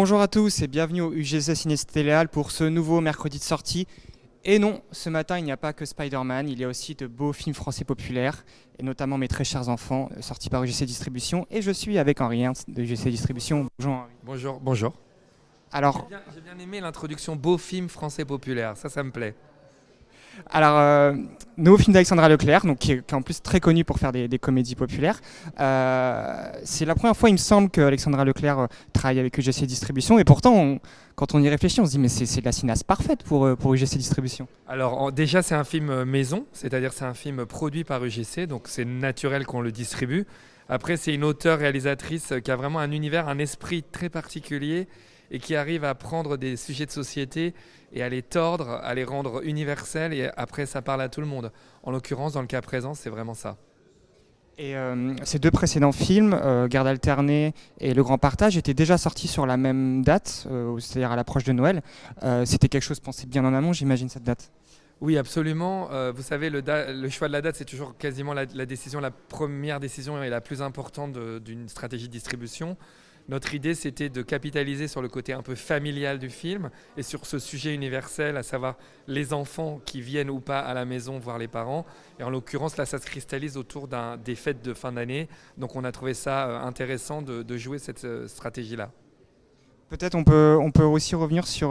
Bonjour à tous et bienvenue au UGC Ciné Téléal pour ce nouveau mercredi de sortie. Et non, ce matin il n'y a pas que Spider-Man, il y a aussi de beaux films français populaires, et notamment Mes très chers enfants, sortis par UGC Distribution. Et je suis avec Henri Ernst de UGC Distribution. Bonjour Henri. Bonjour, bonjour. Alors, J'ai bien aimé l'introduction beau film français populaire, ça me plaît. alors, nouveau film d'Alexandra Leclerc, donc qui est en plus très connu pour faire des comédies populaires. C'est la première fois, il me semble, que Alexandra Leclerc travaille avec UGC Distribution, et pourtant, quand on y réfléchit, on se dit mais c'est la cinéaste parfaite pour UGC Distribution. Alors déjà c'est un film maison, c'est-à-dire c'est un film produit par UGC, donc c'est naturel qu'on le distribue. Après c'est une auteure-réalisatrice qui a vraiment un univers, un esprit très particulier et qui arrive à prendre des sujets de société et à les tordre, à les rendre universels et après ça parle à tout le monde. En l'occurrence dans le cas présent c'est vraiment ça. Et ces deux précédents films, Garde alternée et Le Grand Partage, étaient déjà sortis sur la même date, c'est-à-dire à l'approche de Noël. C'était quelque chose pensé bien en amont, j'imagine, cette date. Oui, absolument. Vous savez, le choix de la date, c'est toujours quasiment la décision, la première décision et la plus importante d'une stratégie de distribution. Notre idée, c'était de capitaliser sur le côté un peu familial du film et sur ce sujet universel, à savoir les enfants qui viennent ou pas à la maison voir les parents. Et en l'occurrence, là, ça se cristallise autour des fêtes de fin d'année. Donc, on a trouvé ça intéressant de jouer cette stratégie-là. Peut-être on peut aussi revenir sur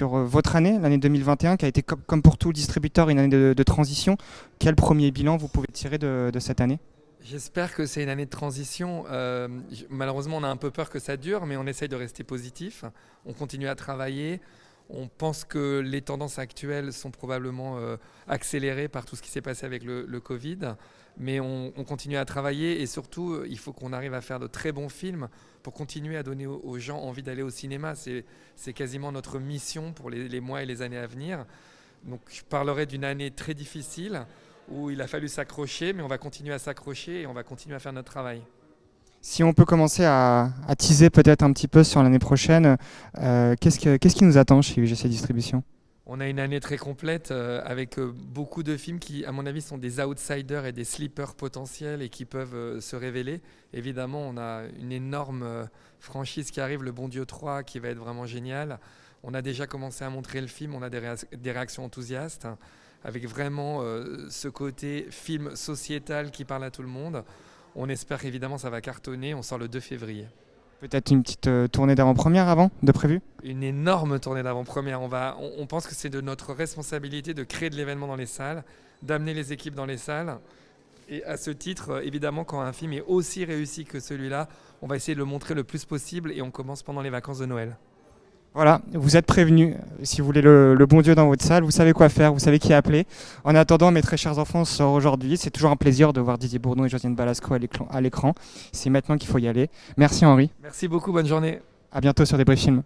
votre année, l'année 2021, qui a été comme pour tout distributeur une année de transition. Quel premier bilan vous pouvez tirer de cette année? J'espère que c'est une année de transition. Malheureusement, on a un peu peur que ça dure, mais on essaye de rester positif. On continue à travailler. On pense que les tendances actuelles sont probablement accélérées par tout ce qui s'est passé avec le Covid. Mais on continue à travailler et surtout, il faut qu'on arrive à faire de très bons films pour continuer à donner aux gens envie d'aller au cinéma. C'est quasiment notre mission pour les mois et les années à venir. Donc je parlerai d'une année très difficile où il a fallu s'accrocher, mais on va continuer à s'accrocher et on va continuer à faire notre travail. Si on peut commencer à teaser peut-être un petit peu sur l'année prochaine, qu'est-ce qui nous attend chez UGC Distribution? On a une année très complète avec beaucoup de films qui, à mon avis, sont des outsiders et des sleepers potentiels et qui peuvent se révéler. Évidemment, on a une énorme franchise qui arrive, Le Bon Dieu 3, qui va être vraiment génial. On a déjà commencé à montrer le film, on a des réactions enthousiastes, avec vraiment ce côté film sociétal qui parle à tout le monde. On espère évidemment ça va cartonner, on sort le 2 février. Peut-être une petite tournée d'avant-première avant, de prévu? Une énorme tournée d'avant-première. On pense que c'est de notre responsabilité de créer de l'événement dans les salles, d'amener les équipes dans les salles. Et à ce titre, évidemment, quand un film est aussi réussi que celui-là, on va essayer de le montrer le plus possible et on commence pendant les vacances de Noël. Voilà, vous êtes prévenus. Si vous voulez le bon Dieu dans votre salle, vous savez quoi faire, vous savez qui appeler. En attendant, mes très chers enfants, on sort aujourd'hui. C'est toujours un plaisir de voir Didier Bourdon et Josiane Balasco à l'écran. C'est maintenant qu'il faut y aller. Merci Henri. Merci beaucoup, bonne journée. À bientôt sur des briefs films.